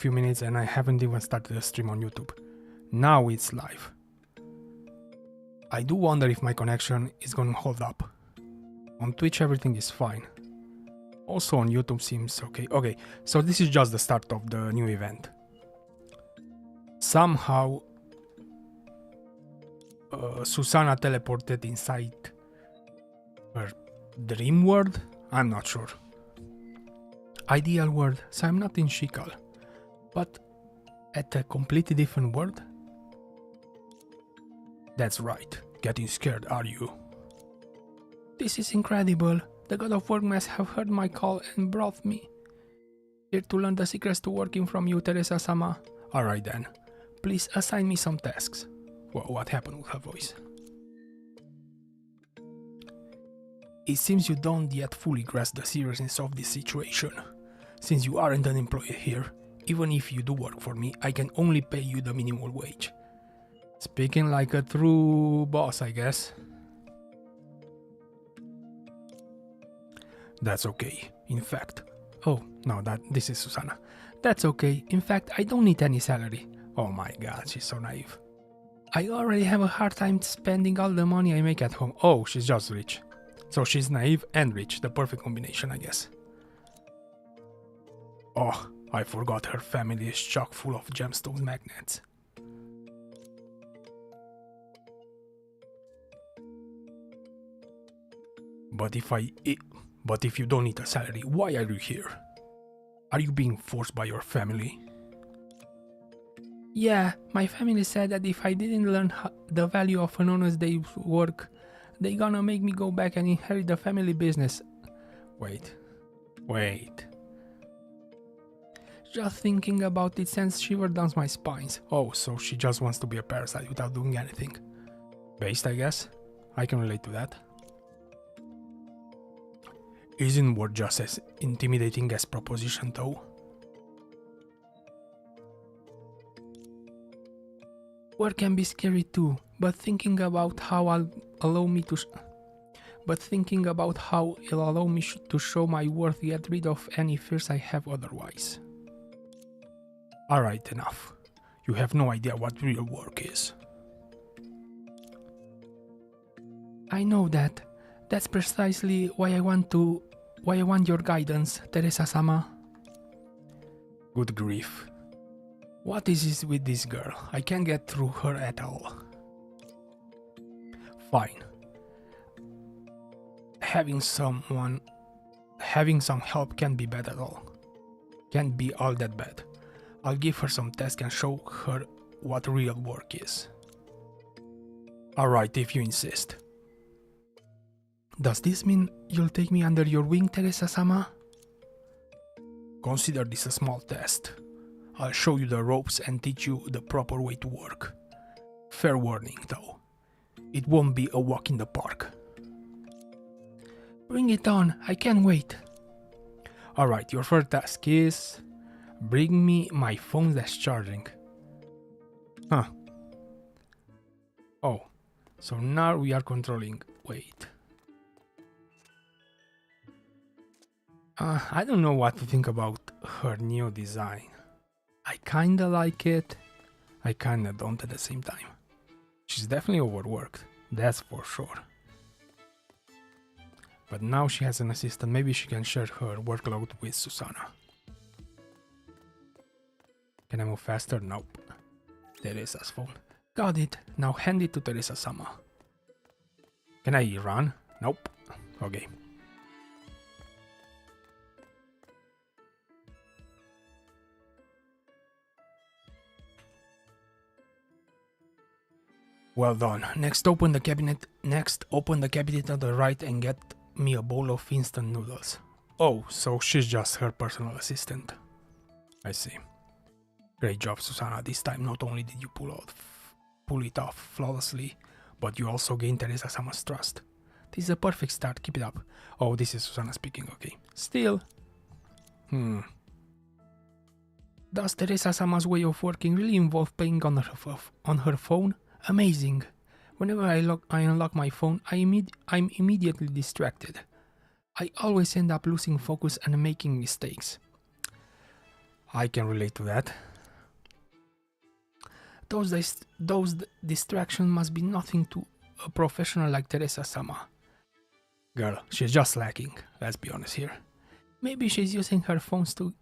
few minutes and I haven't even started the stream on YouTube. Now it's live. I do wonder if my connection is gonna hold up. On Twitch everything is fine. Also on YouTube seems okay. Okay, so this is just the start of the new event. Somehow Susannah teleported inside her dream world? I'm not sure. Ideal world, so I'm not in Schicksal, but at a completely different world? That's right, getting scared, are you? This is incredible. The god of work must have heard my call and brought me here to learn the secrets to working from you, Theresa-sama. Alright then, please assign me some tasks. Well, what happened with her voice? It seems you don't yet fully grasp the seriousness of this situation. Since you aren't an employee here, even if you do work for me, I can only pay you the minimum wage. Speaking like a true boss, I guess. That's okay. In fact... Oh, no, this is Susannah. That's okay. In fact, I don't need any salary. Oh my god, she's so naive. I already have a hard time spending all the money I make at home. Oh, she's just rich. So she's naive and rich, the perfect combination, I guess. Oh, I forgot her family is chock full of gemstone magnets. But if you don't need a salary, why are you here? Are you being forced by your family? Yeah, my family said that if I didn't learn the value of an honest day's work, they gonna make me go back and inherit the family business. Wait. Just thinking about it sends shivers down my spines. Oh, so she just wants to be a parasite without doing anything. Based, I guess. I can relate to that. Isn't work just as intimidating as proposition though? Work can be scary too, but thinking about how it'll allow me to show my worth, get rid of any fears I have otherwise. Alright, enough. You have no idea what real work is. I know that. That's precisely why I want your guidance, Theresa-sama. Good grief. What is this with this girl? I can't get through her at all. Fine. Having some help can't be bad at all. Can't be all that bad. I'll give her some tasks and show her what real work is. Alright, if you insist. Does this mean you'll take me under your wing, Theresa-sama? Consider this a small test. I'll show you the ropes and teach you the proper way to work. Fair warning, though. It won't be a walk in the park. Bring it on, I can't wait. Alright, your first task is... bring me my phone that's charging. Huh. Oh, so now we are controlling... Wait. I don't know what to think about her new design. I kinda like it, I kinda don't at the same time. She's definitely overworked, that's for sure. But now she has an assistant, maybe she can share her workload with Susannah. Can I move faster? Nope. Theresa's phone. Got it, now hand it to Theresa-sama. Can I run? Nope. Okay. Well done. Next open the cabinet on the right and get me a bowl of instant noodles. Oh, so she's just her personal assistant. I see. Great job, Susannah. This time not only did you pull it off flawlessly, but you also gained Theresa-sama's trust. This is a perfect start, keep it up. Oh, this is Susannah speaking, okay. Still. Does Theresa-sama's way of working really involve playing on her phone? Amazing. Whenever I unlock my phone, I'm immediately distracted. I always end up losing focus and making mistakes. I can relate to that. Those distractions must be nothing to a professional like Theresa-sama. Girl, she's just lacking, let's be honest here. Maybe she's using her phone to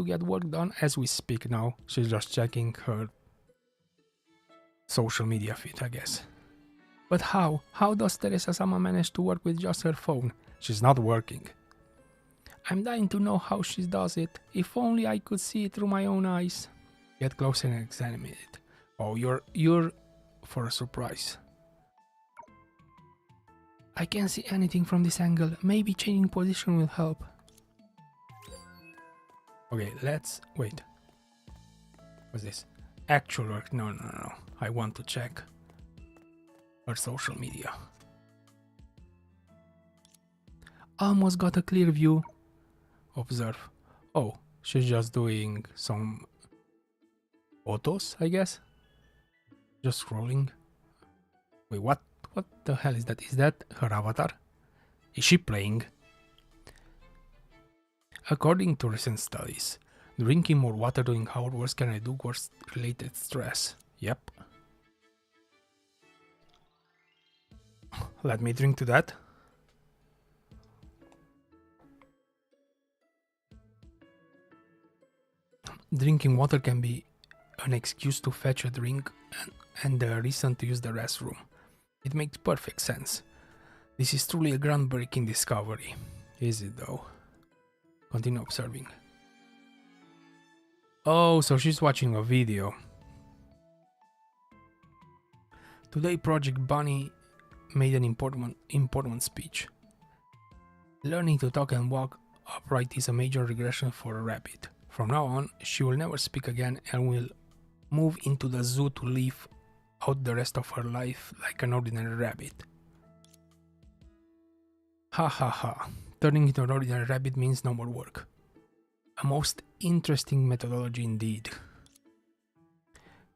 get work done as we speak now. She's just checking her social media feed, I guess. But how? How does Theresa-sama manage to work with just her phone? She's not working. I'm dying to know how she does it. If only I could see it through my own eyes. Get closer and examine it. Oh, you're for a surprise. I can't see anything from this angle. Maybe changing position will help. Okay, let's wait. What's this? Actual work? No. I want to check her social media. Almost got a clear view. Observe. Oh, she's just doing some photos, I guess. Just scrolling. Wait, what the hell is that? Is that her avatar? Is she playing? According to recent studies, drinking more water during hours can reduce work-related stress. Yep. Let me drink to that. Drinking water can be an excuse to fetch a drink and a reason to use the restroom. It makes perfect sense. This is truly a groundbreaking discovery. Is it though? Continue observing. Oh, so she's watching a video. Today Project Bunny made an important speech. Learning to talk and walk upright is a major regression for a rabbit. From now on, she will never speak again and will move into the zoo to live out the rest of her life like an ordinary rabbit. Ha ha ha. Turning into an ordinary rabbit means no more work. A most interesting methodology indeed.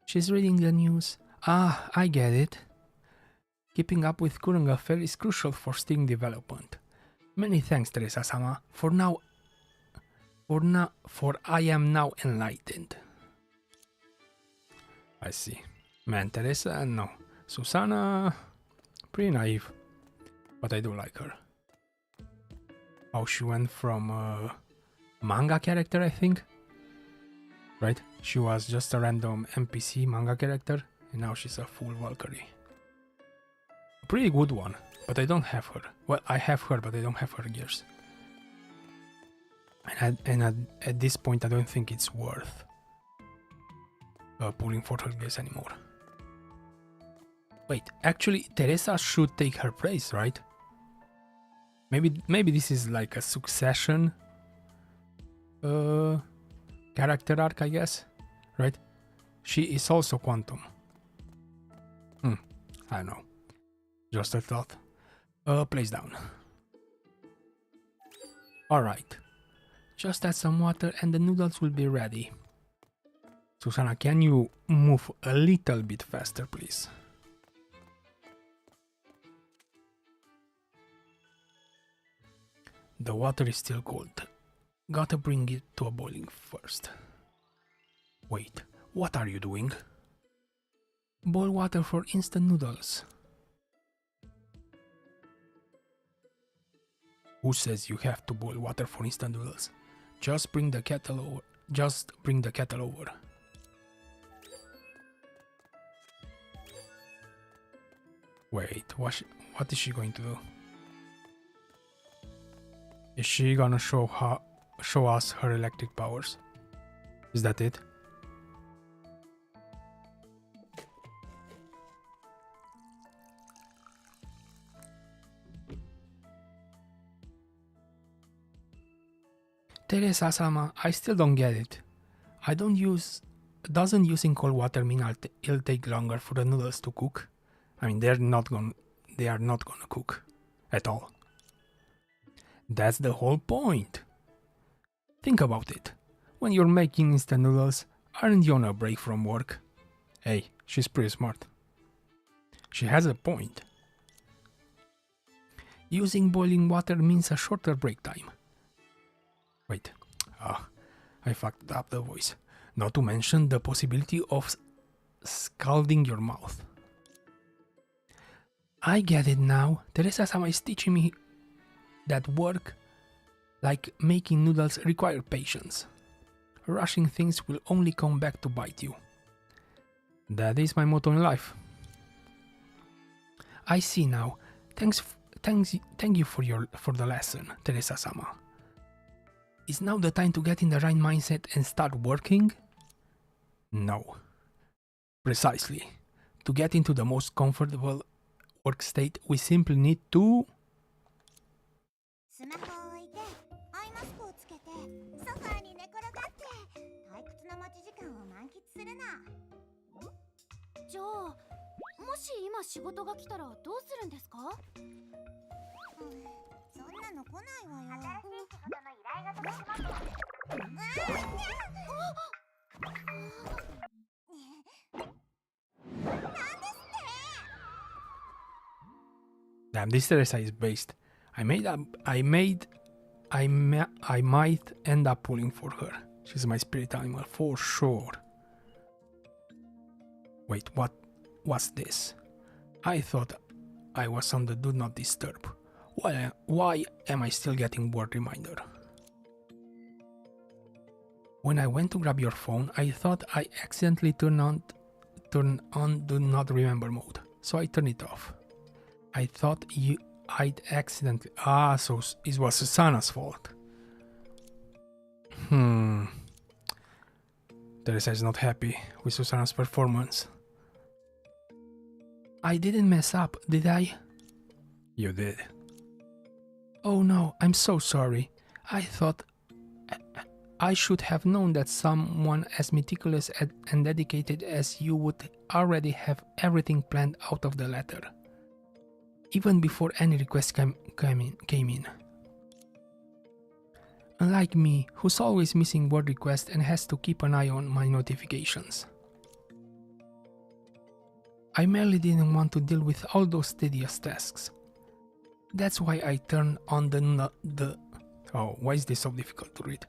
She's reading the news. Ah, I get it. Keeping up with current affairs is crucial for steering development. Many thanks, Theresa-sama. For I am now enlightened. I see. Man, Theresa, no. Susannah, pretty naive. But I do like her. How she went from a manga character, I think. Right? She was just a random NPC manga character, and now she's a full Valkyrie. A pretty good one, but I don't have her. Well, I have her, but I don't have her gears. And at this point, I don't think it's worth pulling for her gears anymore. Wait, actually, Theresa should take her place, right? Maybe this is like a succession character arc, I guess, right? She is also Quantum. I don't know. Just a thought. Place down. Alright. Just add some water and the noodles will be ready. Susannah, can you move a little bit faster, please? The water is still cold. Gotta bring it to a boiling first. Wait, what are you doing? Boil water for instant noodles. Who says you have to boil water for instant noodles? Just bring the kettle over. Wait, what is she going to do? Is she gonna show us her electric powers? Is that it? Theresa-sama, I still don't get it. Doesn't using cold water mean it'll take longer for the noodles to cook? I mean, they are not gonna cook at all. That's the whole point. Think about it. When you're making instant noodles, aren't you on a break from work? Hey, she's pretty smart. She has a point. Using boiling water means a shorter break time. Wait. I fucked up the voice. Not to mention the possibility of scalding your mouth. I get it now. Theresa-sama is teaching me that work, like making noodles, require patience. Rushing things will only come back to bite you. That is my motto in life. I see now. Thank you for the lesson, Theresa-sama. Is now the time to get in the right mindset and start working? No. Precisely. To get into the most comfortable work state, we simply need to... Damn, this Theresa is based. I might end up pulling for her. She's my spirit animal for sure. Wait, what's this? I thought I was on the do not disturb. Why am I still getting word reminder? When I went to grab your phone, I thought I accidentally turned on do not remember mode, so I turned it off. I thought I'd accidentally... so it was Susannah's fault. Theresa is not happy with Susannah's performance. I didn't mess up, did I? You did. Oh no, I'm so sorry. I thought I should have known that someone as meticulous and dedicated as you would already have everything planned out of the letter, even before any request came in. Unlike me, who's always missing word requests and has to keep an eye on my notifications. I merely didn't want to deal with all those tedious tasks. That's why I turned on oh, why is this so difficult to read?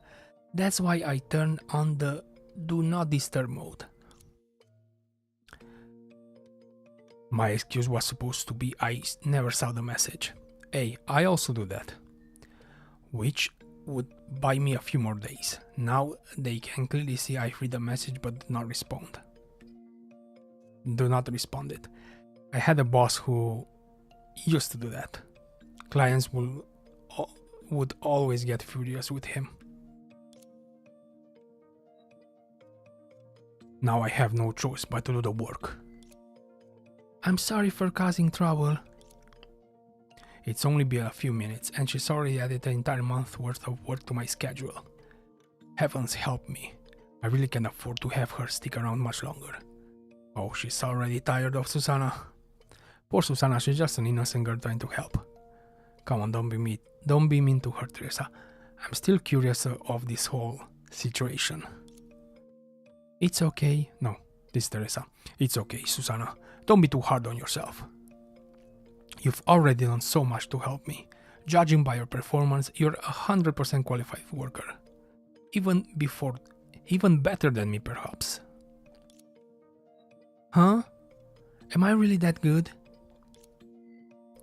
That's why I turned on the do not disturb mode. My excuse was supposed to be I never saw the message. Hey, I also do that. Which would buy me a few more days. Now they can clearly see I read the message but do not respond. Do not respond it. I had a boss who used to do that. Clients would always get furious with him. Now I have no choice but to do the work. I'm sorry for causing trouble. It's only been a few minutes and she's already added an entire month's worth of work to my schedule. Heavens help me. I really can't afford to have her stick around much longer. Oh, she's already tired of Susannah. Poor Susannah, she's just an innocent girl trying to help. Come on, don't be mean to her, Theresa. I'm still curious of this whole situation. It's okay. No, this is Theresa. It's okay, Susannah. Don't be too hard on yourself. You've already done so much to help me. Judging by your performance, you're 100% qualified worker. Even better than me, perhaps. Huh? Am I really that good?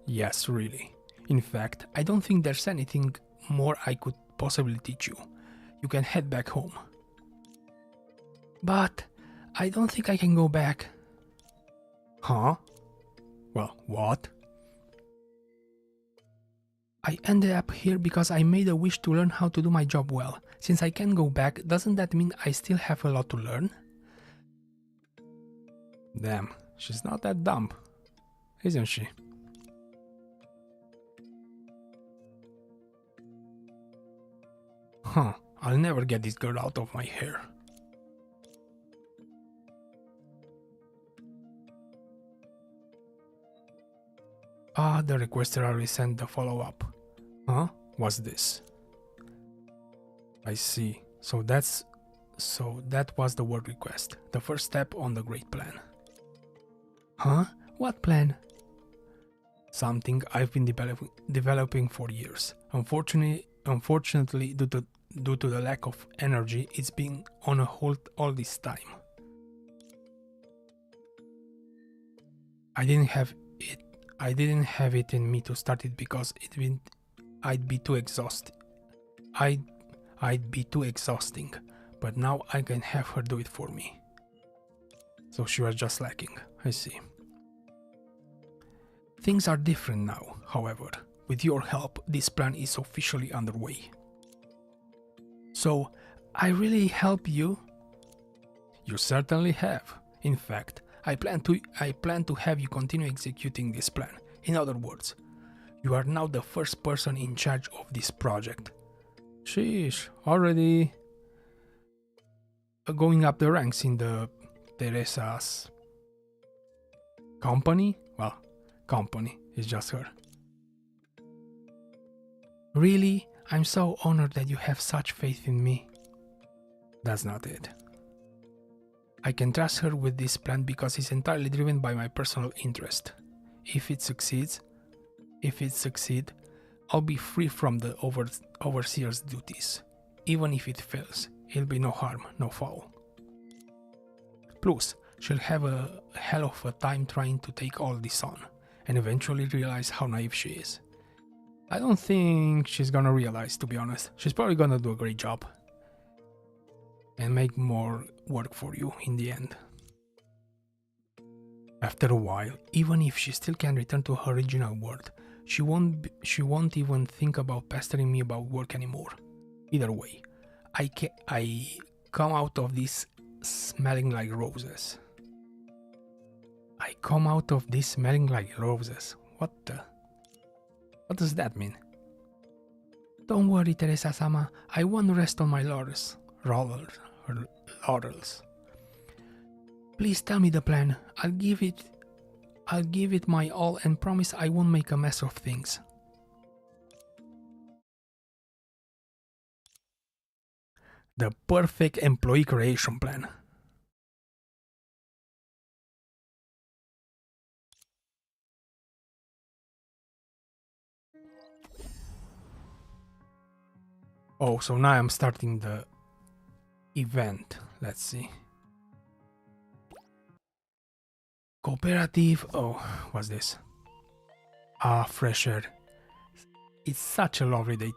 Yes, really. In fact, I don't think there's anything more I could possibly teach you. You can head back home. But I don't think I can go back. Huh? Well, what? I ended up here because I made a wish to learn how to do my job well. Since I can't go back, doesn't that mean I still have a lot to learn? Damn, she's not that dumb, isn't she? Huh, I'll never get this girl out of my hair. Ah, the requester already sent the follow-up. Huh? What's this? I see. So that was the word request. The first step on the great plan. Huh? What plan? Something I've been developing for years. Unfortunately, due to the lack of energy, it's been on a hold all this time. I didn't have it in me to start it because I'd be too exhausted. I'd be too exhausting, but now I can have her do it for me. So she was just lacking, I see. Things are different now, however. With your help, this plan is officially underway. So, I really help you? You certainly have. In fact, I plan to have you continue executing this plan. In other words, you are now the first person in charge of this project. Sheesh, already going up the ranks in the Theresa's company? Well, company is just her. Really? I'm so honored that you have such faith in me. That's not it. I can trust her with this plan because it's entirely driven by my personal interest. If it succeeds, I'll be free from the overseer's duties. Even if it fails, it'll be no harm, no foul. Plus, she'll have a hell of a time trying to take all this on, and eventually realize how naive she is. I don't think she's gonna realize, to be honest. She's probably gonna do a great job. And make more work for you in the end. After a while, even if she still can return to her original world, she won't even think about pestering me about work anymore. Either way, I come out of this smelling like roses. I come out of this smelling like roses. What does that mean? Don't worry, Teresa-sama. I won't rest on my laurels. Please tell me the plan. I'll give it my all and promise I won't make a mess of things. The perfect employee creation plan. Oh, so now I'm starting the event. Let's see. Cooperative. Oh, what's this? Ah, fresh air. It's such a lovely day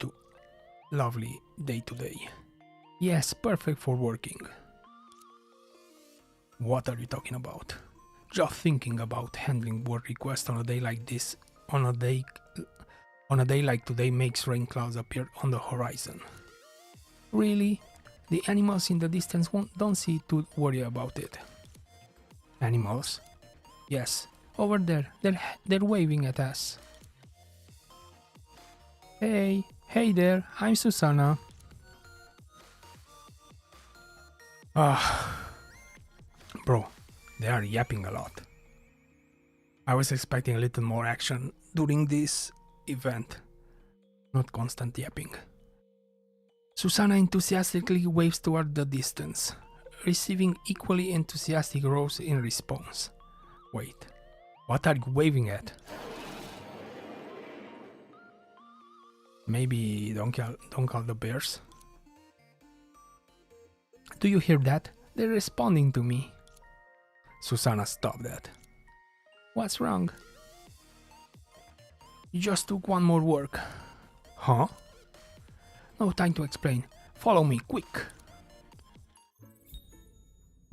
today. Yes, perfect for working. What are you talking about? Just thinking about handling work requests on a day like this, on a day like today makes rain clouds appear on the horizon. Really? The animals in the distance don't seem to worry about it. Animals? Yes, over there. They're waving at us. Hey there, I'm Susannah. Bro, they are yapping a lot. I was expecting a little more action during this event, not constant yapping. Susannah enthusiastically waves toward the distance, receiving equally enthusiastic roars in response. Wait, what are you waving at? Maybe don't call the bears? Do you hear that? They're responding to me. Susannah, stop that. What's wrong? You just took one more work. Huh? No time to explain. Follow me, quick.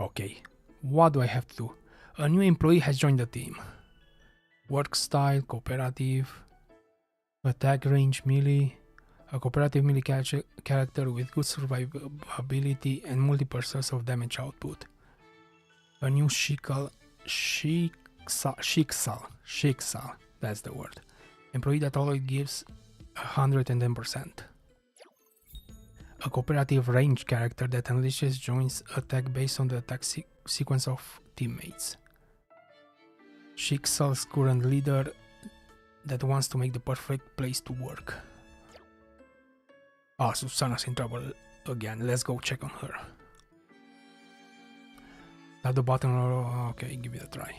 Okay, what do I have to do? A new employee has joined the team. Work style, cooperative, attack range melee, a cooperative melee character with good survivability and multiple sources of damage output. A new Schicksal, that's the word. Employee that always gives 110%. A cooperative range character that unleashes joins attack based on the attack sequence of teammates. Schicksal's current leader that wants to make the perfect place to work. Ah, Susannah's in trouble again. Let's go check on her. Tap the button. Okay, give it a try.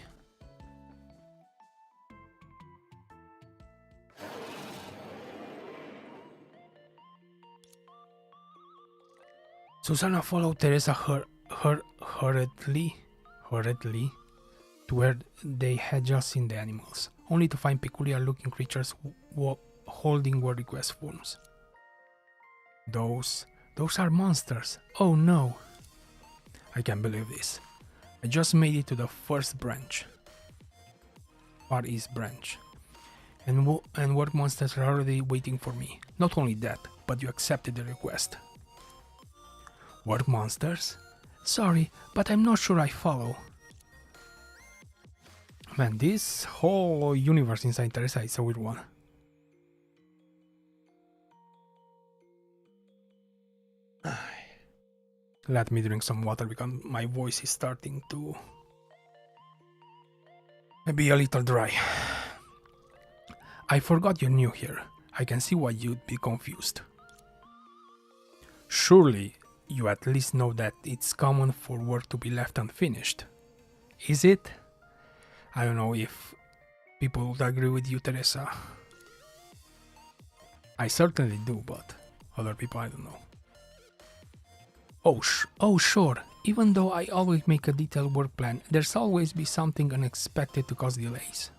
Susannah followed Theresa hurriedly to where they had just seen the animals, only to find peculiar-looking creatures holding word request forms. Those are monsters. Oh no! I can't believe this. I just made it to the first branch. Far East branch. And work monsters are already waiting for me. Not only that, but you accepted the request. Work monsters? Sorry, but I'm not sure I follow. Man, this whole universe inside Theresa is a weird one. Let me drink some water because my voice is starting to be a little dry. I forgot you're new here. I can see why you'd be confused. Surely you at least know that it's common for work to be left unfinished. Is it? I don't know if people would agree with you, Theresa. I certainly do, but other people I don't know. Oh sure, even though I always make a detailed work plan, there's always be something unexpected to cause delays.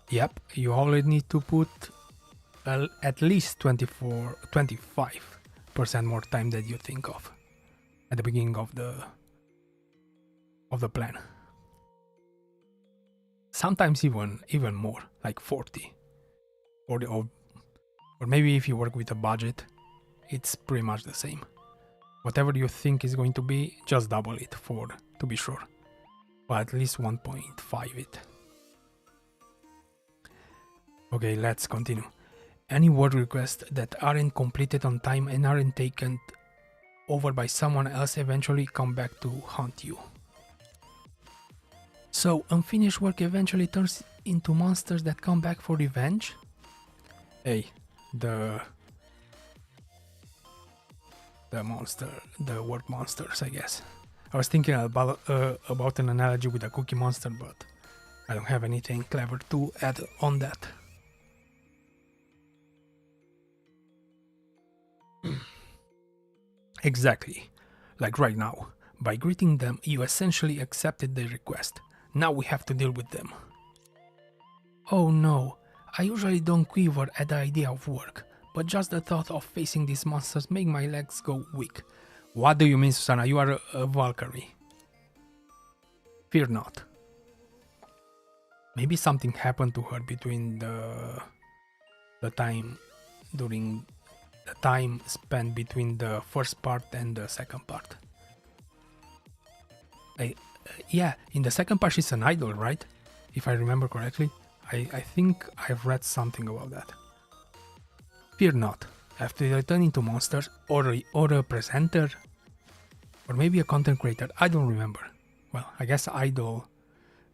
Yep, you always need to put at least 25% more time than you think of at the beginning of the plan. Sometimes even more, like 40. Or maybe if you work with a budget, it's pretty much the same. Whatever you think is going to be, just double it to be sure. Or at least 1.5 it. Okay, let's continue. Any work requests that aren't completed on time and aren't taken over by someone else eventually come back to haunt you. So, unfinished work eventually turns into monsters that come back for revenge? Hey, the work monsters, I guess. I was thinking about an analogy with a cookie monster, but I don't have anything clever to add on that. Exactly. Like right now. By greeting them, you essentially accepted their request. Now we have to deal with them. Oh no, I usually don't quiver at the idea of work, but just the thought of facing these monsters make my legs go weak. What do you mean, Susannah? You are a Valkyrie. Fear not. Maybe something happened to her between the time spent between the first part and the second part. Yeah, in the second part she's an idol, right? If I remember correctly. I think I've read something about that. Fear not. After they turn into monsters, or a presenter, or maybe a content creator, I don't remember. Well, I guess idol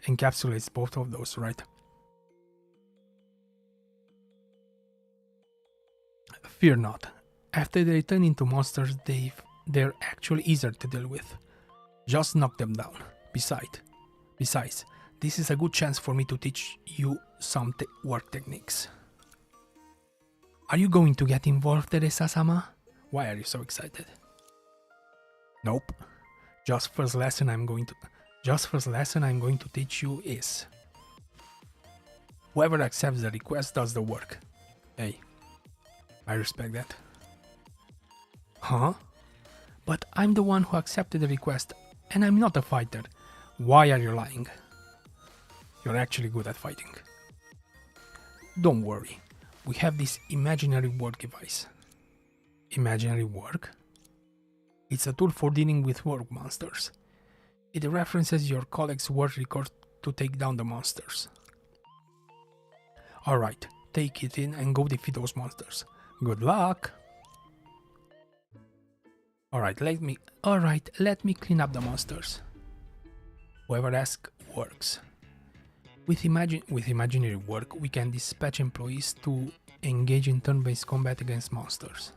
encapsulates both of those, right? Fear not. After they turn into monsters, they're actually easier to deal with. Just knock them down. Besides, this is a good chance for me to teach you some work techniques. Are you going to get involved, Theresa-sama? Why are you so excited? Nope. Just first lesson I'm going to teach you is whoever accepts the request does the work. Hey, I respect that. Huh? But I'm the one who accepted the request, and I'm not a fighter. Why are you lying? You're actually good at fighting. Don't worry, we have this imaginary work device. Imaginary work? It's a tool for dealing with work monsters. It references your colleague's work record to take down the monsters. Alright, take it in and go defeat those monsters. Good luck! Alright, let me clean up the monsters. Whoever asks works. With imaginary work, we can dispatch employees to engage in turn-based combat against monsters.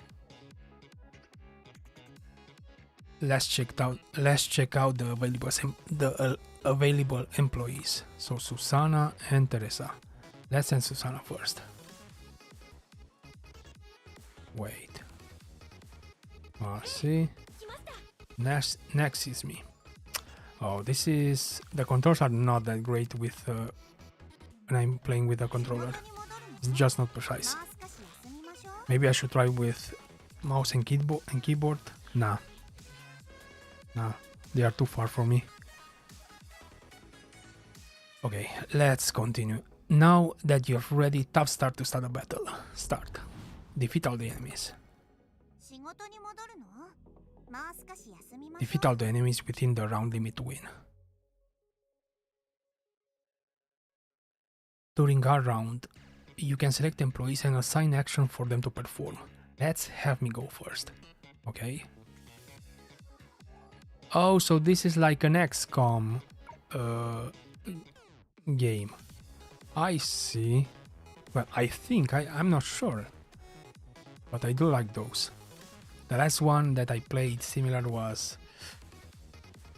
Let's check out the available employees. So Susannah and Theresa. Let's send Susannah first. Wait. See? Next is me. Oh, this is... The controls are not that great with... when I'm playing with a controller. It's just not precise. Maybe I should try with mouse and keyboard. Nah. They are too far for me. Okay, let's continue. Now that you're ready, tap start to start a battle. Start. Defeat all the enemies. Defeat all the enemies within the round limit to win. During our round, you can select employees and assign action for them to perform. Let's have me go first. Okay. Oh, so this is like an XCOM game. I see. Well, I think, I'm not sure. But I do like those. The last one that I played similar was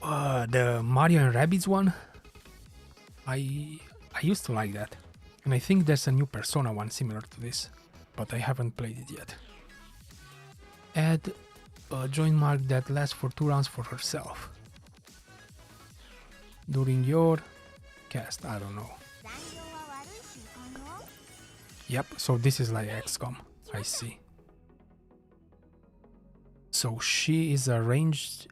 the Mario and Rabbids one. I used to like that. And I think there's a new Persona one similar to this, but I haven't played it yet. Add a join mark that lasts for 2 rounds for herself. During your cast, I don't know. Yep, so this is like XCOM, I see. So she is a ranged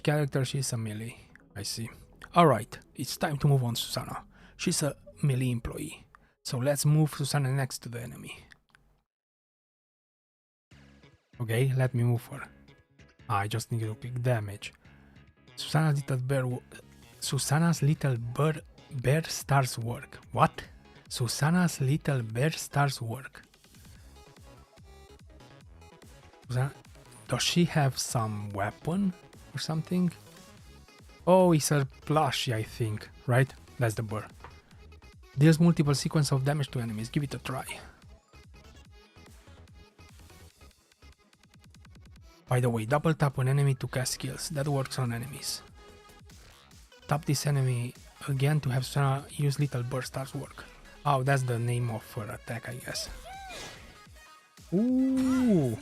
character, she's a melee, I see. Alright, it's time to move on Susannah. She's a melee employee. So let's move Susannah next to the enemy. Okay, let me move her. I just need to click damage. Susannah's little bear starts work. What? Susannah's little bear starts work. Does she have some weapon or something? Oh, it's her plushie, I think, right? That's the bear. Deals multiple sequence of damage to enemies. Give it a try. By the way, double tap an enemy to cast skills. That works on enemies. Tap this enemy again to have Susannah use Little Burst Stars work. Oh, that's the name of her attack, I guess. Ooh!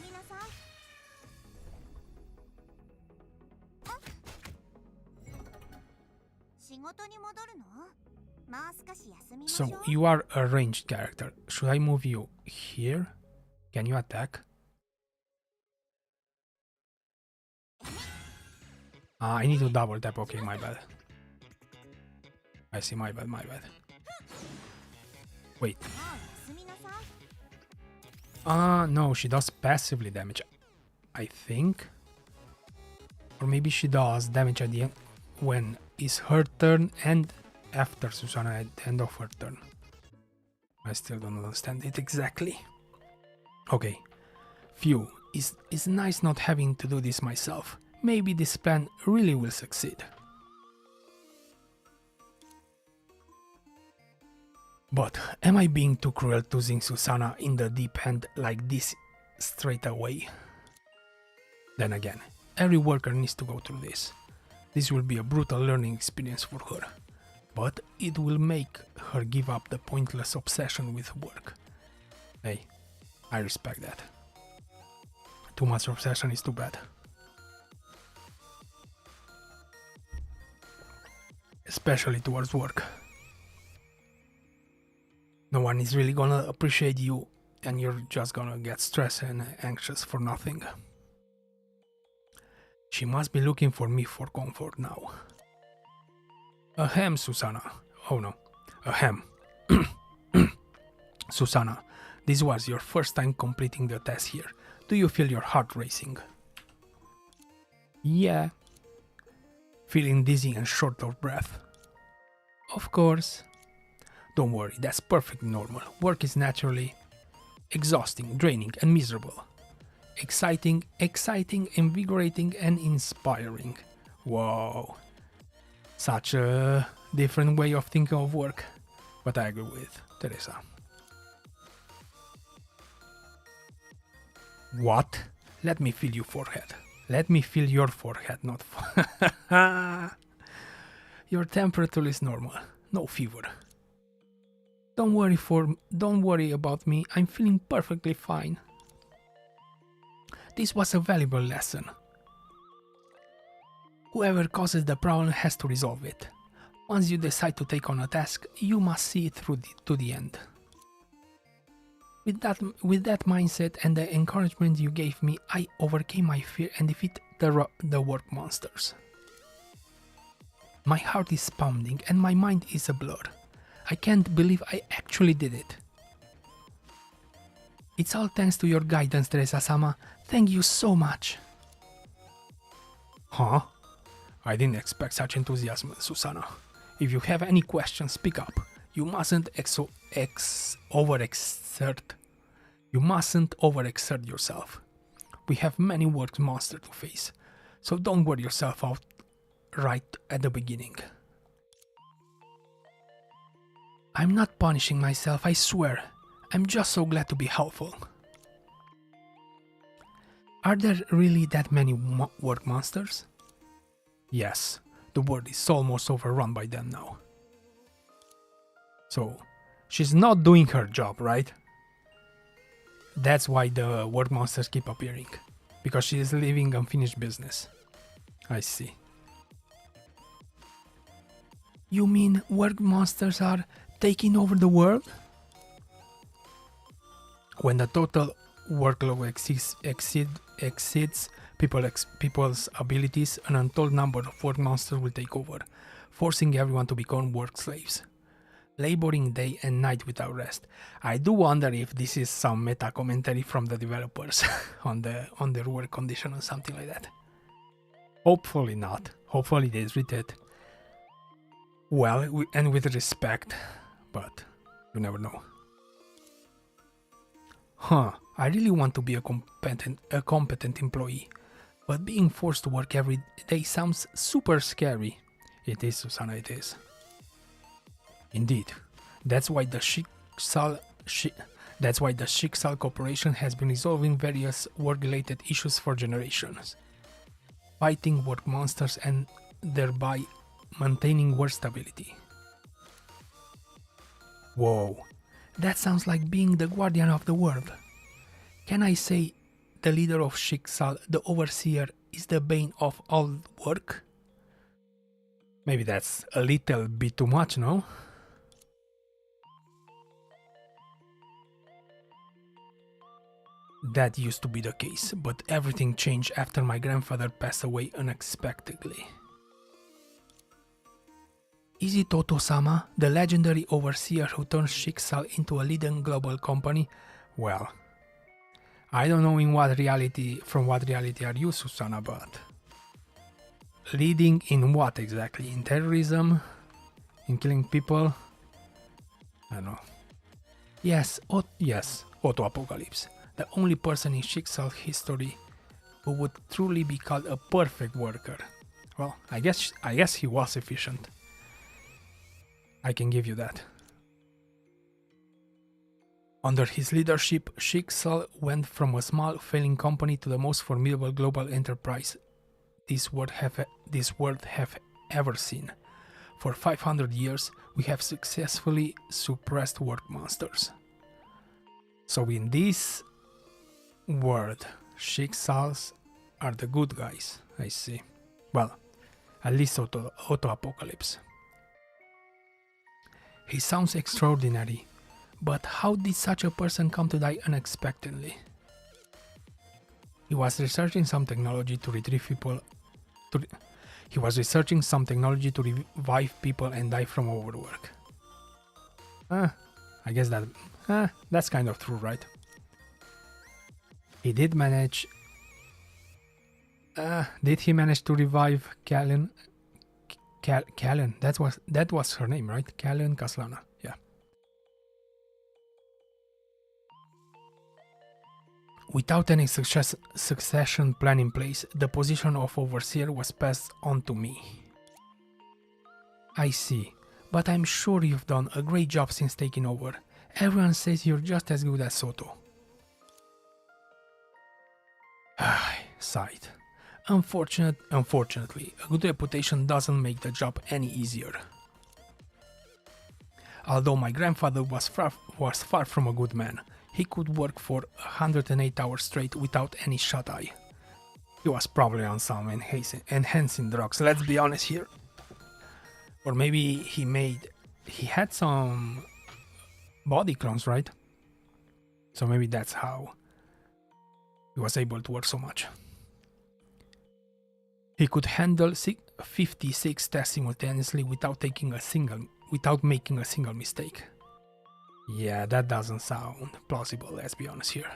So, you are a ranged character. Should I move you here? Can you attack? I need to double tap. Okay, my bad. I see, my bad. Wait. No, she does passively damage, I think. Or maybe she does damage at the end when it's her turn and after Susannah at the end of her turn. I still don't understand it exactly. Okay. Phew, it's nice not having to do this myself. Maybe this plan really will succeed. But am I being too cruel to zing Susannah in the deep end like this straight away? Then again, every worker needs to go through this. This will be a brutal learning experience for her. But it will make her give up the pointless obsession with work. Hey, I respect that. Too much obsession is too bad. Especially towards work. No one is really gonna appreciate you and you're just gonna get stressed and anxious for nothing. She must be looking for me for comfort now. Ahem, Susannah. Oh no. Ahem. Susannah, this was your first time completing the test here. Do you feel your heart racing? Yeah. Feeling dizzy and short of breath? Of course. Don't worry, that's perfectly normal. Work is naturally exhausting, draining, and miserable. Exciting, invigorating, and inspiring. Whoa. Such a different way of thinking of work. But I agree with Theresa. What? Let me feel your forehead. Let me feel your forehead, not Your temperature is normal. No fever. Don't worry about me. I'm feeling perfectly fine. This was a valuable lesson. Whoever causes the problem has to resolve it. Once you decide to take on a task, you must see it through to the end. With that mindset and the encouragement you gave me, I overcame my fear and defeated the work monsters. My heart is pounding and my mind is a blur. I can't believe I actually did it. It's all thanks to your guidance, Theresa-sama. Thank you so much. Huh? I didn't expect such enthusiasm, Susannah. If you have any questions, speak up. You mustn't overexert. You mustn't overexert yourself. We have many work monsters to face, so don't wear yourself out right at the beginning. I'm not punishing myself, I swear. I'm just so glad to be helpful. Are there really that many work monsters? Yes, the world is almost overrun by them now. So, she's not doing her job, right? That's why the work monsters keep appearing. Because she is leaving unfinished business. I see. You mean work monsters are taking over the world? When the total workload exceeds people's abilities, an untold number of work monsters will take over, forcing everyone to become work slaves, laboring day and night without rest. I do wonder if this is some meta commentary from the developers on their work condition or something like that. Hopefully not. Hopefully they treat it well and with respect, but you never know. I really want to be a competent employee, but being forced to work every day sounds super scary. It is, Susannah, it is. Indeed. That's why the Schicksal Corporation has been resolving various work-related issues for generations, fighting work monsters and thereby maintaining work stability. Whoa, that sounds like being the guardian of the world. Can I say the leader of Schicksal, the overseer, is the bane of all work? Maybe that's a little bit too much, no? That used to be the case, but everything changed after my grandfather passed away unexpectedly. Is it Oto-sama, the legendary overseer who turned Schicksal into a leading global company? Well, I don't know from what reality are you, Susannah, but... leading in what exactly? In terrorism? In killing people? I don't know. Yes, Otto Apocalypse. The only person in Schicksal history who would truly be called a perfect worker. Well, I guess he was efficient. I can give you that. Under his leadership, Schicksal went from a small, failing company to the most formidable global enterprise this world have ever seen. For 500 years, we have successfully suppressed work monsters. So in this world, Schicksals are the good guys, I see. Well, at least Otto Apocalypse. He sounds extraordinary, but how did such a person come to die unexpectedly? He was researching some technology to revive people and die from overwork. I guess that's kind of true, right? He did manage... did he manage to revive Kallen? Kallen, that was her name, right? Kallen Kaslana, yeah. Without any succession plan in place, the position of overseer was passed on to me. I see, but I'm sure you've done a great job since taking over. Everyone says you're just as good as Soto. I sighed. Unfortunately, a good reputation doesn't make the job any easier. Although my grandfather was far from a good man, He could work for 108 hours straight without any shut-eye. He was probably on some enhancing drugs, let's be honest here. Or maybe he had some body clones, right? So maybe that's how he was able to work so much. He could handle 56 tests simultaneously without making a single mistake. Yeah, that doesn't sound plausible, let's be honest here.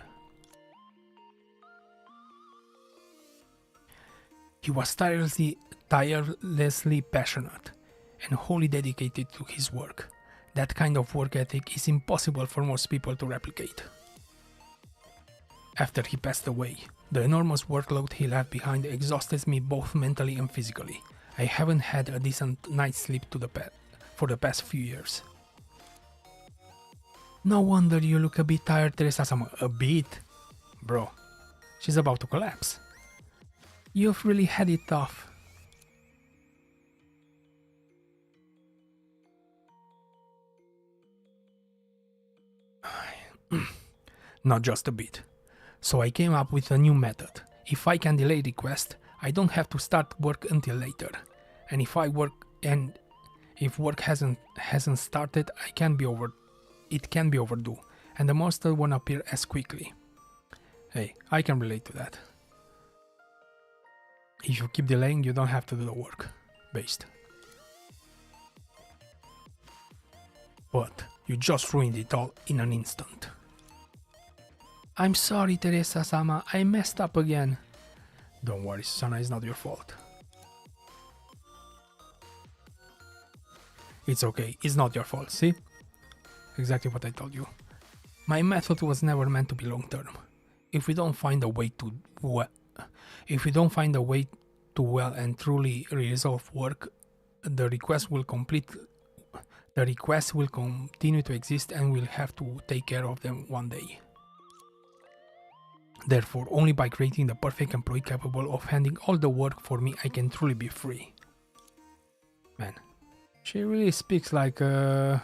He was tirelessly passionate and wholly dedicated to his work. That kind of work ethic is impossible for most people to replicate. After he passed away, the enormous workload he left behind exhausted me both mentally and physically. I haven't had a decent night's sleep for the past few years. No wonder you look a bit tired, Theresa-sama. A bit? Bro, she's about to collapse. You've really had it tough. Not just a bit. So I came up with a new method. If I can delay request, I don't have to start work until later. And if work hasn't started, it can be overdue, and the monster won't appear as quickly. Hey, I can relate to that. If you keep delaying, you don't have to do the work. Based. But you just ruined it all in an instant. I'm sorry, Theresa-sama, I messed up again. Don't worry, Susannah, it's not your fault. It's okay, it's not your fault, see? Exactly what I told you. My method was never meant to be long-term. If we don't find a way to well and truly resolve work, the request will continue to exist and we'll have to take care of them one day. Therefore, only by creating the perfect employee capable of handling all the work for me, I can truly be free. Man, she really speaks like a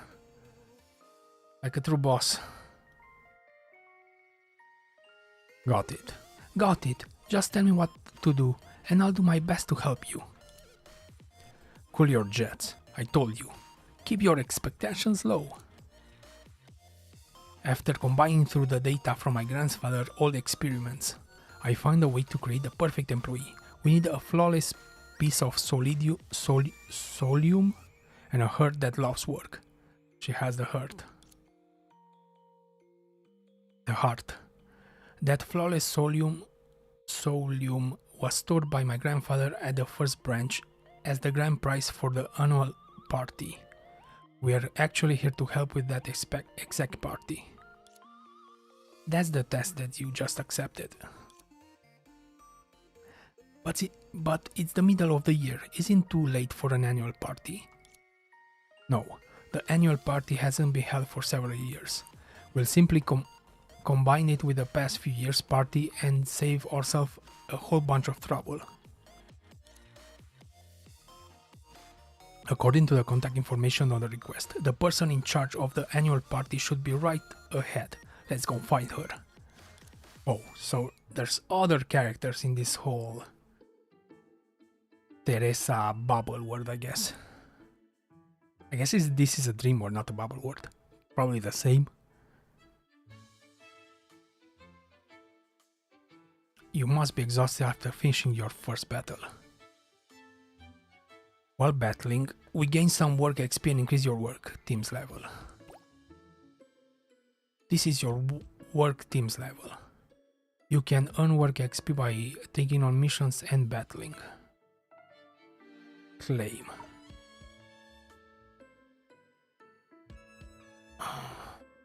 true boss. Got it. Just tell me what to do, and I'll do my best to help you. Cool your jets, I told you. Keep your expectations low. After combining through the data from my grandfather's old experiments, I found a way to create the perfect employee. We need a flawless piece of solium and a heart that loves work. She has the heart. The heart. That flawless solium was stored by my grandfather at the first branch as the grand prize for the annual party. We are actually here to help with that exact party. That's the test that you just accepted. But it's the middle of the year. Isn't too late for an annual party? No, the annual party hasn't been held for several years. We'll simply combine it with the past few years' party and save ourselves a whole bunch of trouble. According to the contact information on the request, the person in charge of the annual party should be right ahead. Let's go find her. Oh, so there's other characters in this whole Theresa bubble world, I guess. I guess this is a dream world, not a bubble world. Probably the same. You must be exhausted after finishing your first battle. While battling, we gain some work XP and increase your work team's level. This is your work team's level. You can earn work XP by taking on missions and battling. Claim.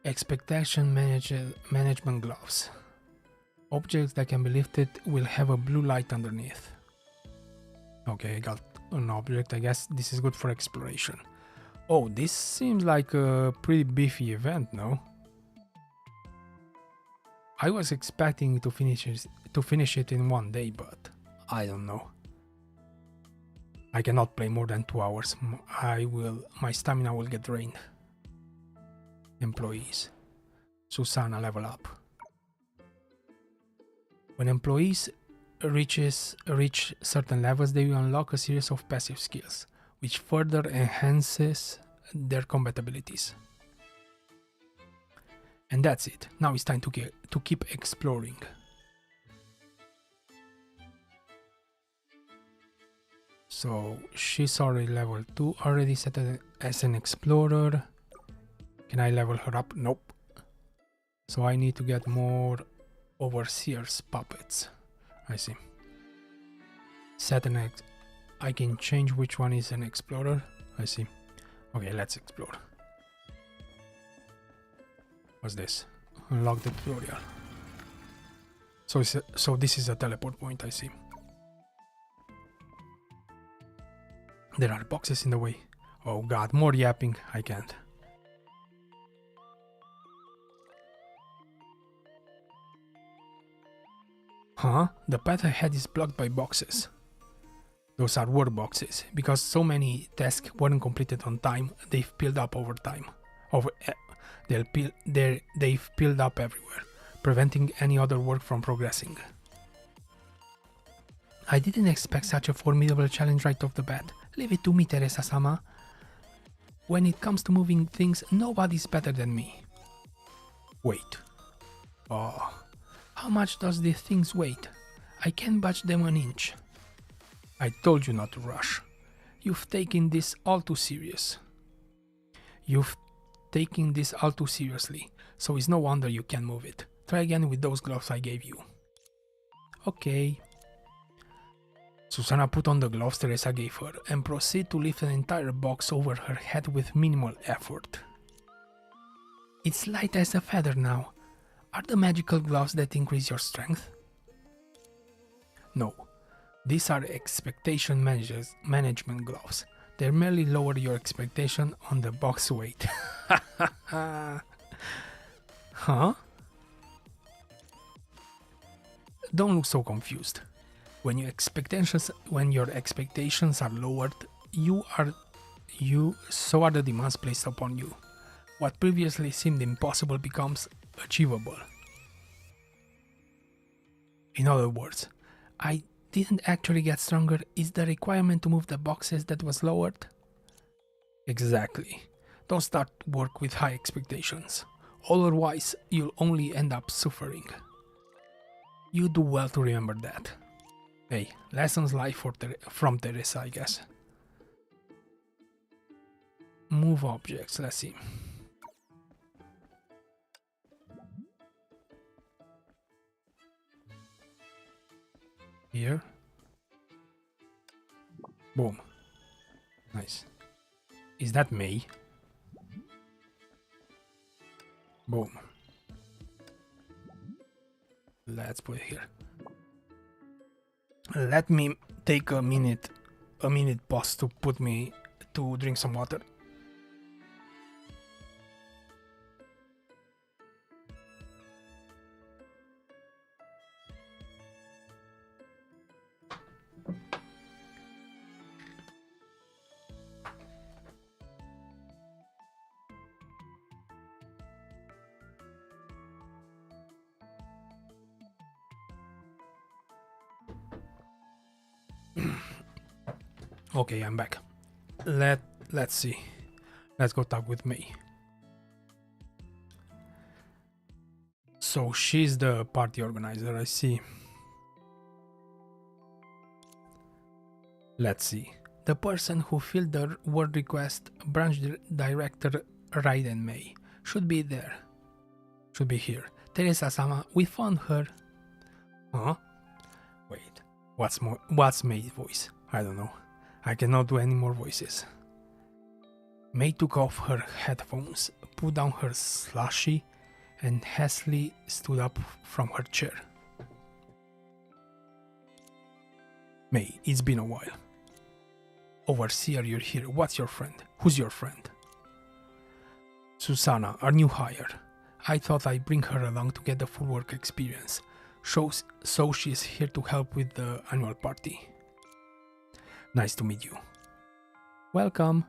Expectation management gloves. Objects that can be lifted will have a blue light underneath. Okay, I got an object. I guess this is good for exploration. Oh, this seems like a pretty beefy event, no? I was expecting to finish it in one day, but I don't know. I cannot play more than 2 hours. My stamina will get drained. Employees. Susannah level up. When employees reach certain levels, they will unlock a series of passive skills, which further enhances their combat abilities. And that's it. Now it's time to keep exploring. So she's already level 2, already set as an explorer. Can I level her up? Nope. So I need to get more overseer's puppets. I see. Set an I can change which one is an explorer. I see. Okay, let's explore. What's this? Unlock the tutorial. So this is a teleport point, I see. There are boxes in the way. Oh god, more yapping. I can't. Huh? The path ahead is blocked by boxes. Those are work boxes. Because so many tasks weren't completed on time, they've piled up over time. They've piled up everywhere, preventing any other work from progressing. I didn't expect such a formidable challenge right off the bat. Leave it to me, Teresa-sama. When it comes to moving things, nobody's better than me. Wait. Oh, how much does these things weigh? I can't budge them an inch. I told you not to rush. You've taken this all too serious. So it's no wonder you can't move it. Try again with those gloves I gave you. Okay. Susannah put on the gloves Theresa gave her and proceeded to lift an entire box over her head with minimal effort. It's light as a feather now. Are the magical gloves that increase your strength? No. These are expectation management gloves. They merely lower your expectation on the box weight. Huh? Don't look so confused. When your expectations are lowered, so are the demands placed upon you. What previously seemed impossible becomes achievable. In other words, I didn't actually get stronger. Is the requirement to move the boxes that was lowered? Exactly. Don't start work with high expectations. Otherwise, you'll only end up suffering. You do well to remember that. Hey, lessons life from Theresa, I guess. Move objects, let's see. Here. Boom. Nice. Is that Mei? Boom. Let's put it here. Let me take a minute pause to drink some water. Okay, I'm back. Let's see. Let's go talk with Mei. So she's the party organizer, I see. Let's see. The person who filled the word request, branch director Raiden Mei, should be there. Should be here. Teresa-sama, we found her. Huh? Wait. What's Mei's voice? I don't know. I cannot do any more voices. Mei took off her headphones, put down her slushie, and hastily stood up from her chair. Mei, it's been a while. Overseer, you're here. What's your friend? Who's your friend? Susannah, our new hire. I thought I'd bring her along to get the full work experience. So she's here to help with the annual party. Nice to meet you. Welcome.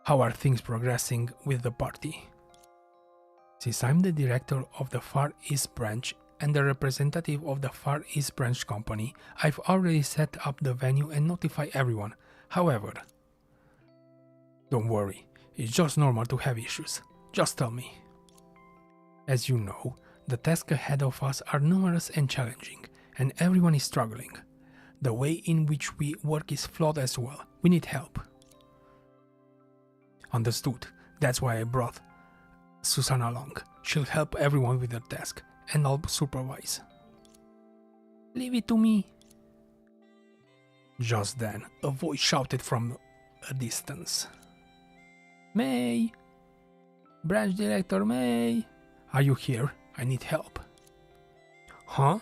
How are things progressing with the party? Since I'm the director of the Far East branch and the representative of the Far East branch company, I've already set up the venue and notify everyone. However, don't worry, it's just normal to have issues. Just tell me. As you know, the tasks ahead of us are numerous and challenging, and everyone is struggling. The way in which we work is flawed as well. We need help. Understood. That's why I brought Susannah along. She'll help everyone with their task, and I'll supervise. Leave it to me. Just then, a voice shouted from a distance. Mei! Branch Director Mei! Are you here? I need help. Huh?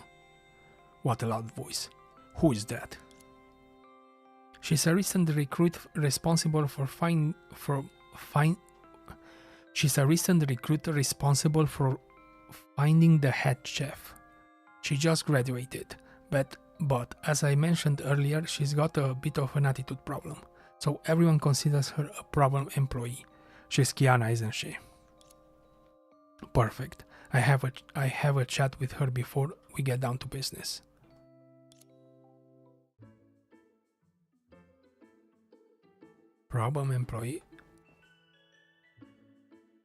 What a loud voice. Who is that? She's a recent recruit responsible for finding the head chef. She just graduated, but as I mentioned earlier, she's got a bit of an attitude problem, so everyone considers her a problem employee. She's Kiana, isn't she? Perfect. I have a chat with her before we get down to business. Problem employee.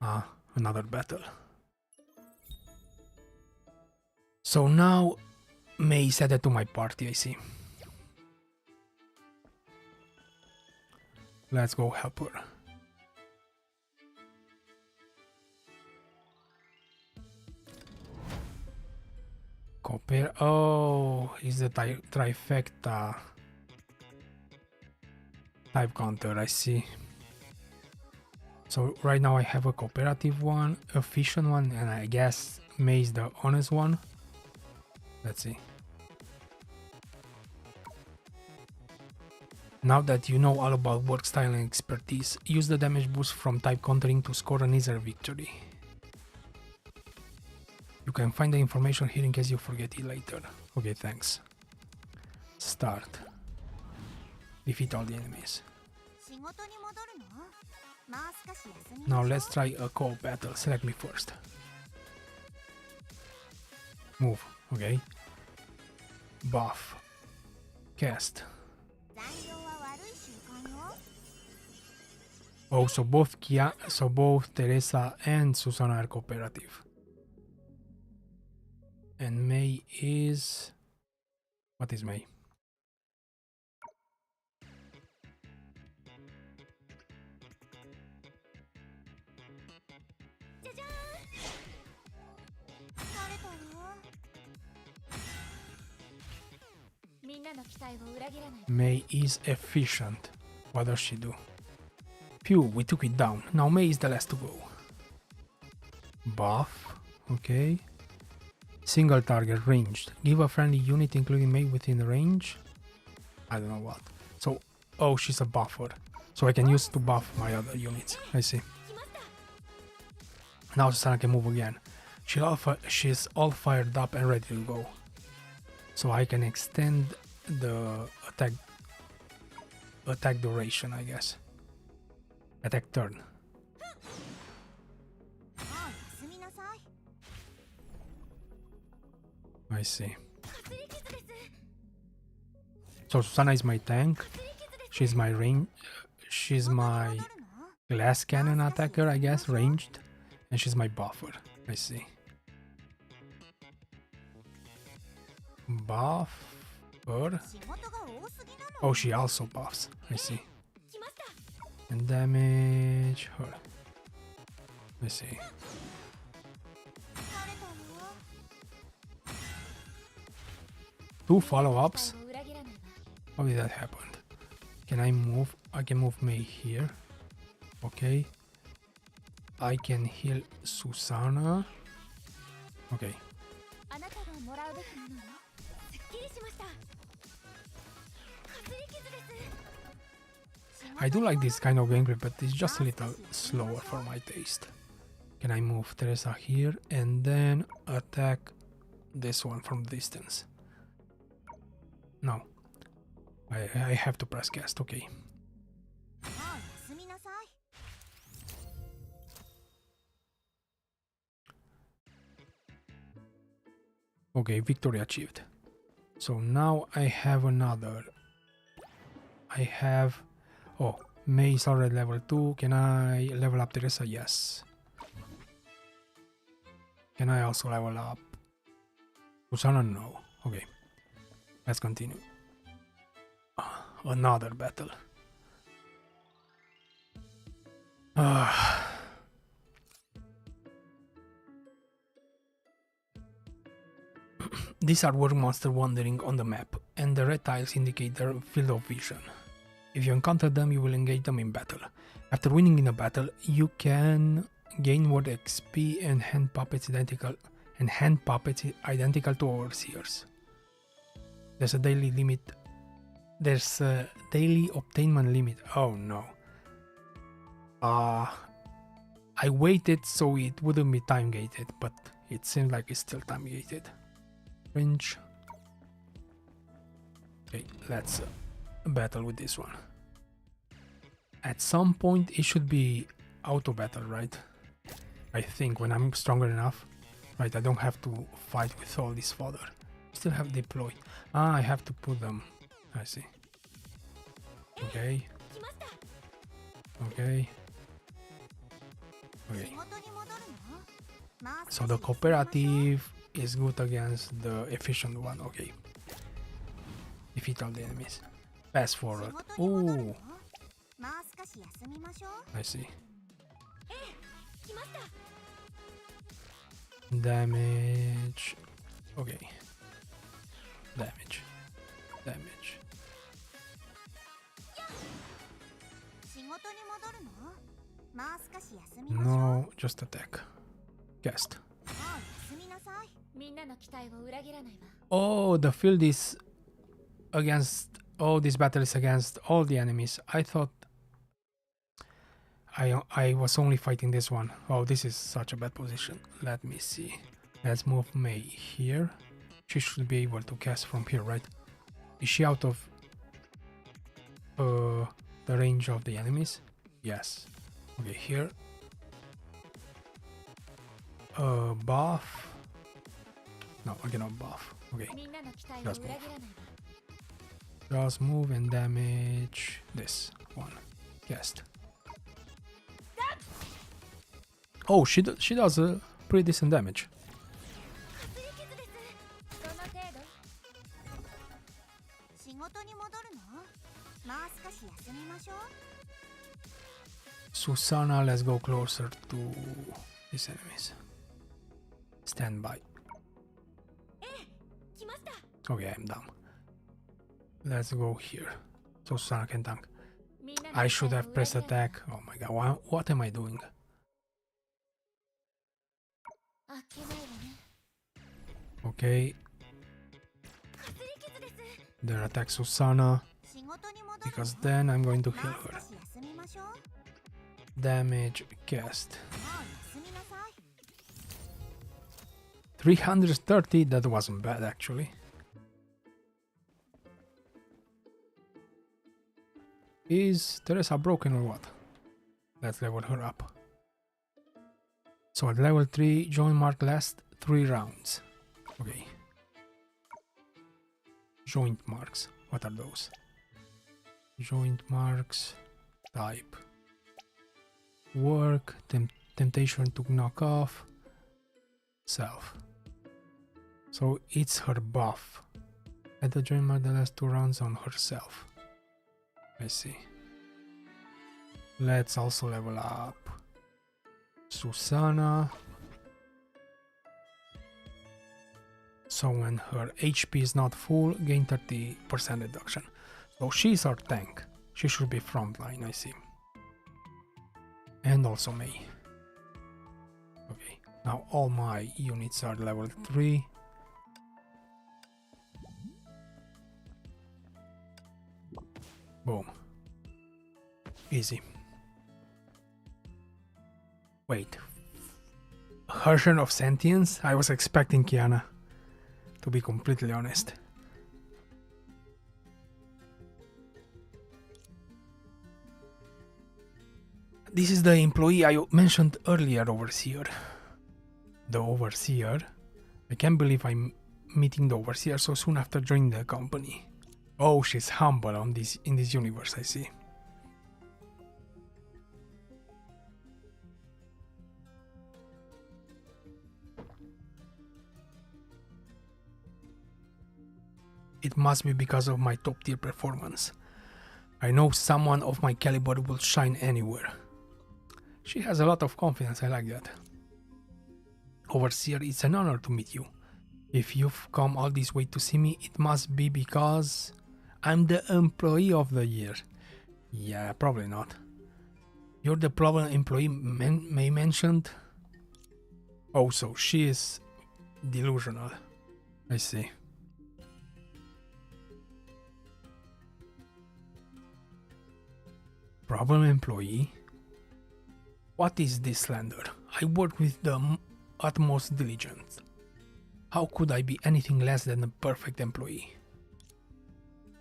Ah, another battle. So now Mei is added to my party, I see. Let's go help her. Compare. Oh, is the trifecta type counter, I see. So right now I have a cooperative one, a efficient one, and I guess Mei is the honest one. Let's see. Now that you know all about work style and expertise, use the damage boost from type countering to score an easier victory. You can find the information here in case you forget it later. Okay, thanks. Start. Defeat all the enemies. Now let's try a co-op battle. Select me first. Move. Okay. Buff. Cast. Oh, so both Theresa and Susannah are cooperative. And Mei is... What is Mei? Mei is efficient. What does she do? Phew, we took it down. Now Mei is the last to go. Buff. Okay. Single target ranged. Give a friendly unit including Mei within range. I don't know what. So, oh, she's a buffer. So I can use to buff my other units. I see. Now Susannah can move again. She's all fired up and ready to go. So I can extend the attack duration, I guess. Attack turn. I see. So Susannah is my tank. She's my range. She's my glass cannon attacker, I guess, ranged. And she's my buffer. I see. Buffer. Oh, she also buffs. I see. And damage her. I see. Two follow-ups? How did that happen? Can I move? I can move Mei here. Okay. I can heal Susannah. Okay. I do like this kind of gameplay, but it's just a little slower for my taste. Can I move Theresa here and then attack this one from distance? No. I have to press cast, okay. Okay, victory achieved. So now I have another. I have... Oh, Mei is already level 2. Can I level up Theresa? Yes. Can I also level up Susannah? No. Okay. Let's continue. Another battle. These are work monsters wandering on the map, and the red tiles indicate their field of vision. If you encounter them, you will engage them in battle. After winning in a battle, you can gain word XP and hand puppets identical to overseers. There's a daily limit. There's a daily obtainment limit. Oh no. I waited so it wouldn't be time gated, but it seems like it's still time gated. Range. Okay, let's battle with this one. At some point it should be auto battle, right? I think when I'm stronger enough. Right, I don't have to fight with all this fodder. Still have deployed. Ah, I have to put them. I see. Okay. Okay. Okay. So the cooperative is good against the efficient one. Okay. Defeat all the enemies. Pass forward. Oh. I see. Damage. Okay. Damage. Damage. No, just attack. Cast. Oh, the field is against... Oh, this battle is against all the enemies. I thought I was only fighting this one. Oh, this is such a bad position. Let me see. Let's move Mei here. She should be able to cast from here, right? Is she out of the range of the enemies? Yes. Okay, here. Buff. No, I cannot buff. Okay. Just move. Just move and damage this one. Cast. Oh, she does a pretty decent damage. Susannah, let's go closer to these enemies. Stand by. Okay, I'm dumb. Let's go here. So Susannah can tank. I should have pressed attack. Oh my god, what am I doing? Okay. Then attack Susannah, because then I'm going to heal her. Damage, cast. 330, that wasn't bad actually. Is Theresa broken or what? Let's level her up. So at level 3, joint mark lasts 3 rounds. Okay. Joint marks. What are those? Joint marks. Type. Work. Temptation to knock off. Self. So it's her buff. Add the joint mark that lasts 2 rounds on herself. I see. Let's also level up Susannah. So when her HP is not full, gain 30% reduction. So she's our tank. She should be frontline, I see. And also Mei. Okay, now all my units are level 3. Boom. Easy. Wait. Version of sentience? I was expecting Kiana, to be completely honest. This is the employee I mentioned earlier, Overseer. The Overseer. I can't believe I meeting the overseer so soon after joining the company. Oh, she's humble in this universe, I see. It must be because of my top tier performance. I know someone of my caliber will shine anywhere. She has a lot of confidence, I like that. Overseer, it's an honor to meet you. If you've come all this way to see me, it must be because I'm the employee of the year. Yeah, probably not. You're the problem employee May mentioned? Oh, so she is delusional. I see. Problem employee? What is this slander? I work with the utmost diligence. How could I be anything less than a perfect employee?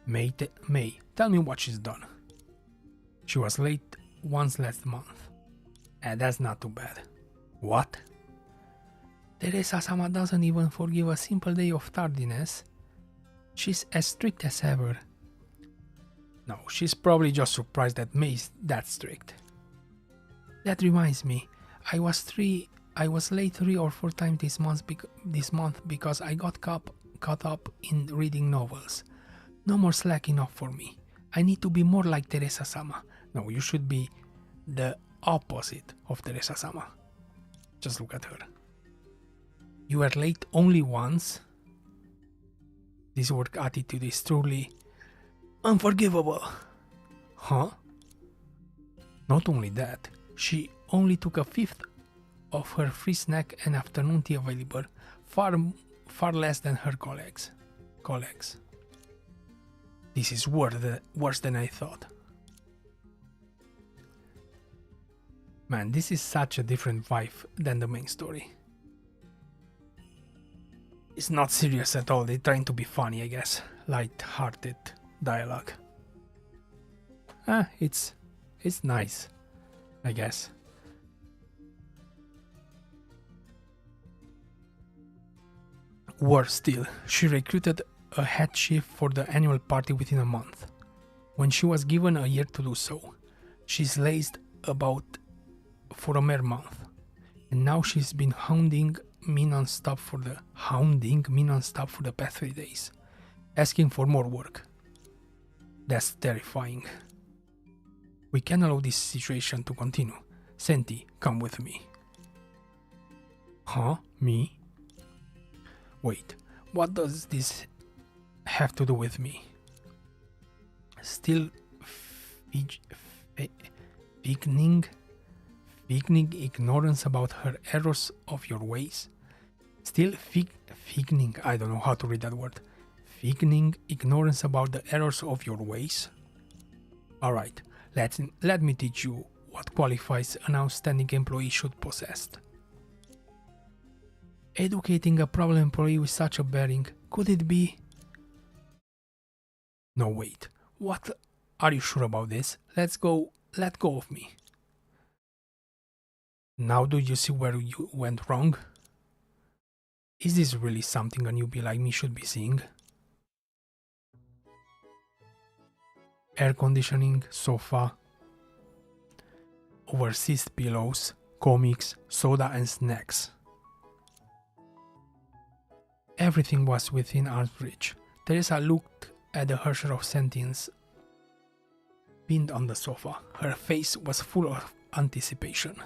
May, tell me what she's done. She was late once last month. And that's not too bad. What? Theresa-sama doesn't even forgive a simple day of tardiness. She's as strict as ever. No, she's probably just surprised that May is that strict. That reminds me, I was late 3 or 4 times this month because I got caught up in reading novels. No more slacking off for me. I need to be more like Theresa-sama. No, you should be the opposite of Theresa-sama. Just look at her. You were late only once? This work attitude is truly unforgivable. Huh? Not only that, she only took a fifth of her free snack and afternoon tea available, far less than her colleagues. This is worse than I thought. Man, this is such a different vibe than the main story. It's not serious at all, they're trying to be funny, I guess. Light-hearted dialogue. It's nice, I guess. Worse still, she recruited a head chef for the annual party within a month. When she was given a year to do so, she's lazed about for a mere month. And now she's been hounding me non-stop for the past 3 days, asking for more work. That's terrifying. We can't allow this situation to continue. Senti, come with me. Huh? Me? Wait, what does this have to do with me? Still feigning ignorance about her errors of your ways? Still feigning, I don't know how to read that word. Feigning ignorance about the errors of your ways? Alright, let me teach you what qualifies an outstanding employee should possess. Educating a problem employee with such a bearing, could it be? No, wait. What? Are you sure about this? Let go of me. Now do you see where you went wrong? Is this really something a newbie like me should be seeing? Air conditioning, sofa, oversized pillows, comics, soda and snacks. Everything was within arm's reach. Theresa looked at the Hersher of Sentience pinned on the sofa. Her face was full of anticipation.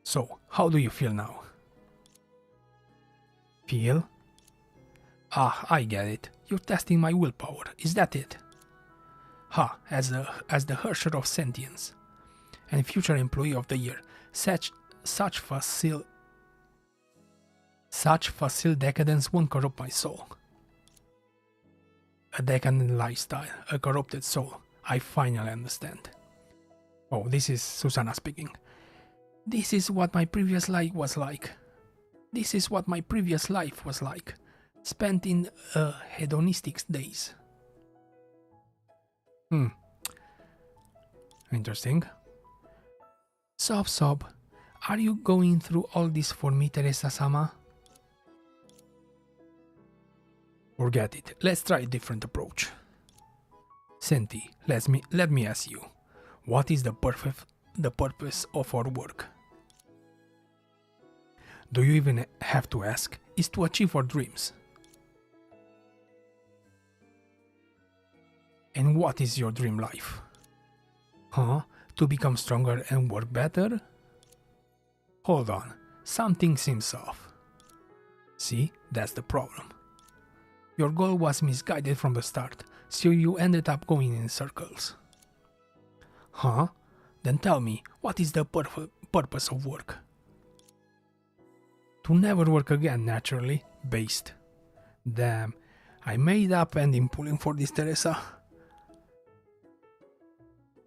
So, how do you feel now? Feel? Ah, I get it. You're testing my willpower. Is that it? Ha, as the Hersher of Sentience and future employee of the year, such facile decadence won't corrupt my soul. A decadent lifestyle, a corrupted soul. I finally understand. Oh, this is Susannah speaking. This is what my previous life was like. Spent in hedonistic days. Interesting. Sob, are you going through all this for me, Theresa-sama? Forget it. Let's try a different approach. Senti, let me ask you, what is the purpose of our work? Do you even have to ask? Is to achieve our dreams. And what is your dream life? Huh? To become stronger and work better? Hold on, something seems off. See, that's the problem. Your goal was misguided from the start, so you ended up going in circles. Huh? Then tell me, what is the purpose of work? To never work again, naturally, based. Damn, I made up ending pulling for this Theresa.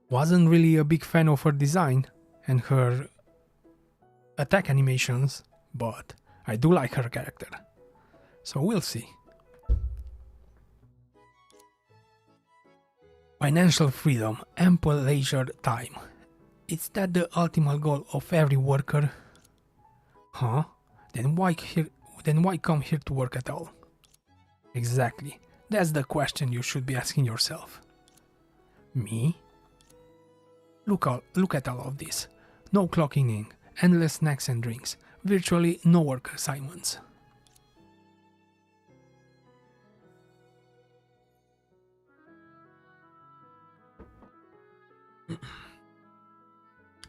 Wasn't really a big fan of her design and her attack animations, but I do like her character. So we'll see. Financial freedom, ample leisure time. Is that the ultimate goal of every worker? Huh? Then why come here to work at all? Exactly. That's the question you should be asking yourself. Me? Look at all of this. No clocking in, endless snacks and drinks, virtually no work assignments.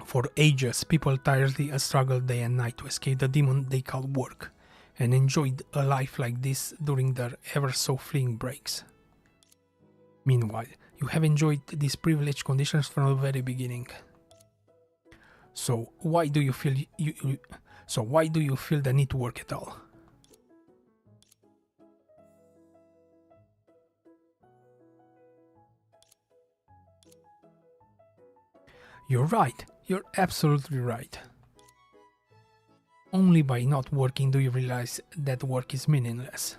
For ages, people tirelessly struggled day and night to escape the demon they call work, and enjoyed a life like this during their ever-so-fleeting breaks. Meanwhile, you have enjoyed these privileged conditions from the very beginning. So why do you feel the need to work at all? You're right. You're absolutely right. Only by not working do you realize that work is meaningless.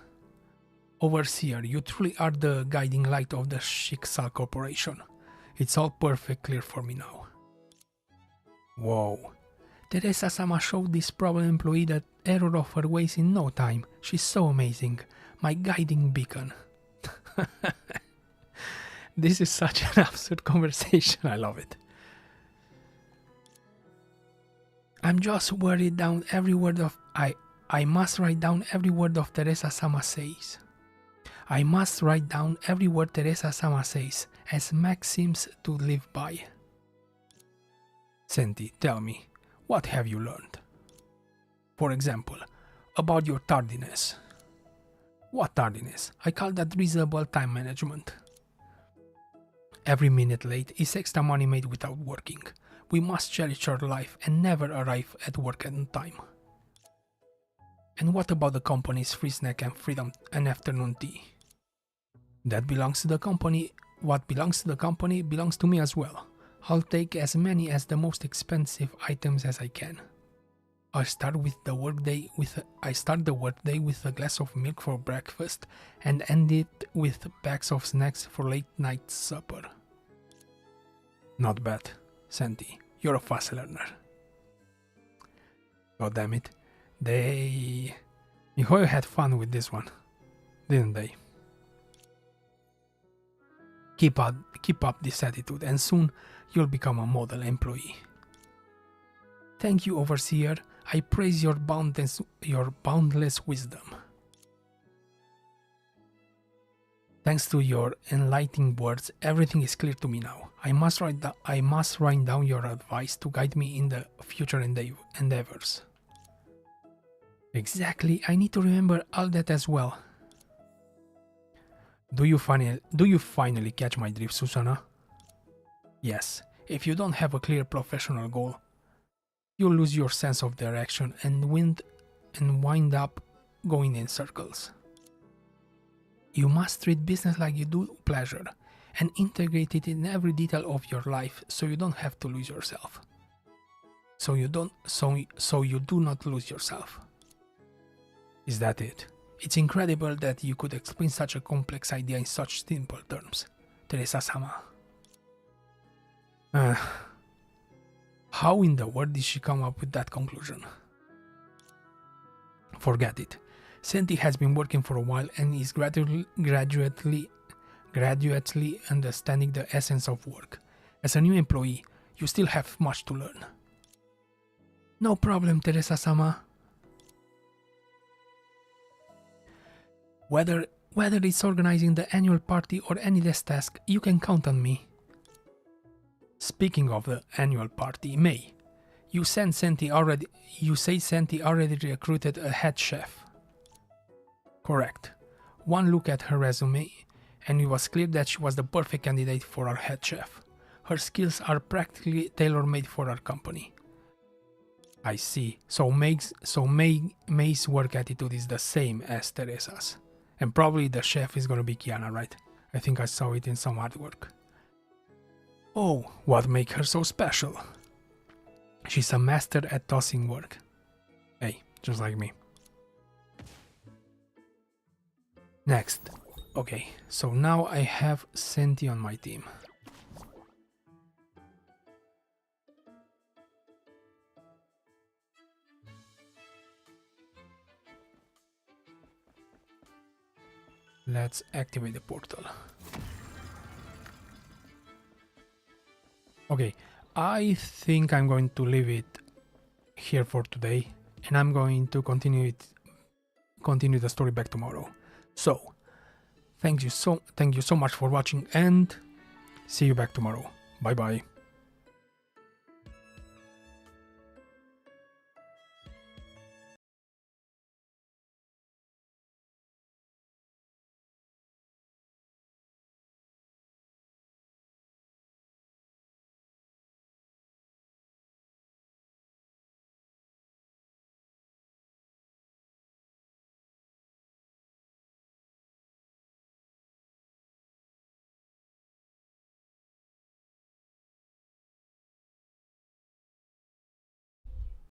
Overseer, you truly are the guiding light of the Schicksal Corporation. It's all perfect clear for me now. Whoa. Theresa-sama showed this problem employee the error of her ways in no time. She's so amazing. My guiding beacon. This is such an absurd conversation. I love it. I'm just worried down every word of I must write down every word of Theresa-sama says. I must write down every word Theresa-sama says, as maxims to live by. Senti, tell me, what have you learned? For example, about your tardiness. What tardiness? I call that reasonable time management. Every minute late is extra money made without working. We must cherish our life and never arrive at work on time. And what about the company's free snack and freedom and afternoon tea? That belongs to the company. What belongs to the company belongs to me as well. I'll take as many as the most expensive items as I can. I start the workday with a glass of milk for breakfast and end it with bags of snacks for late night supper. Not bad. Senti, you're a fast learner. God damn it. Mihoyo had fun with this one, didn't they? Keep up this attitude and soon you'll become a model employee. Thank you, Overseer. I praise your boundless wisdom. Thanks to your enlightening words, everything is clear to me now. I must write down your advice to guide me in the future endeavors. Exactly, I need to remember all that as well. Do you finally catch my drift, Susannah? Yes, if you don't have a clear professional goal, you'll lose your sense of direction and wind up going in circles. You must treat business like you do pleasure and integrate it in every detail of your life so you don't have to lose yourself. So you do not lose yourself. Is that it? It's incredible that you could explain such a complex idea in such simple terms, Theresa-sama. How in the world did she come up with that conclusion? Forget it. Senti has been working for a while and is gradually understanding the essence of work. As a new employee, you still have much to learn. No problem, Teresa-sama. Whether it's organizing the annual party or any desk task, you can count on me. Speaking of the annual party, Mei, you say Senti already recruited a head chef. Correct. One look at her resume, and it was clear that she was the perfect candidate for our head chef. Her skills are practically tailor-made for our company. I see. So Mei's work attitude is the same as Teresa's. And probably the chef is gonna be Kiana, right? I think I saw it in some artwork. Oh, what makes her so special? She's a master at tossing work. Hey, just like me. Next. Okay, so now I have Senti on my team. Let's activate the portal. Okay, I think I'm going to leave it here for today, and I'm going to continue the story back tomorrow. So, thank you so much for watching, and see you back tomorrow. Bye bye.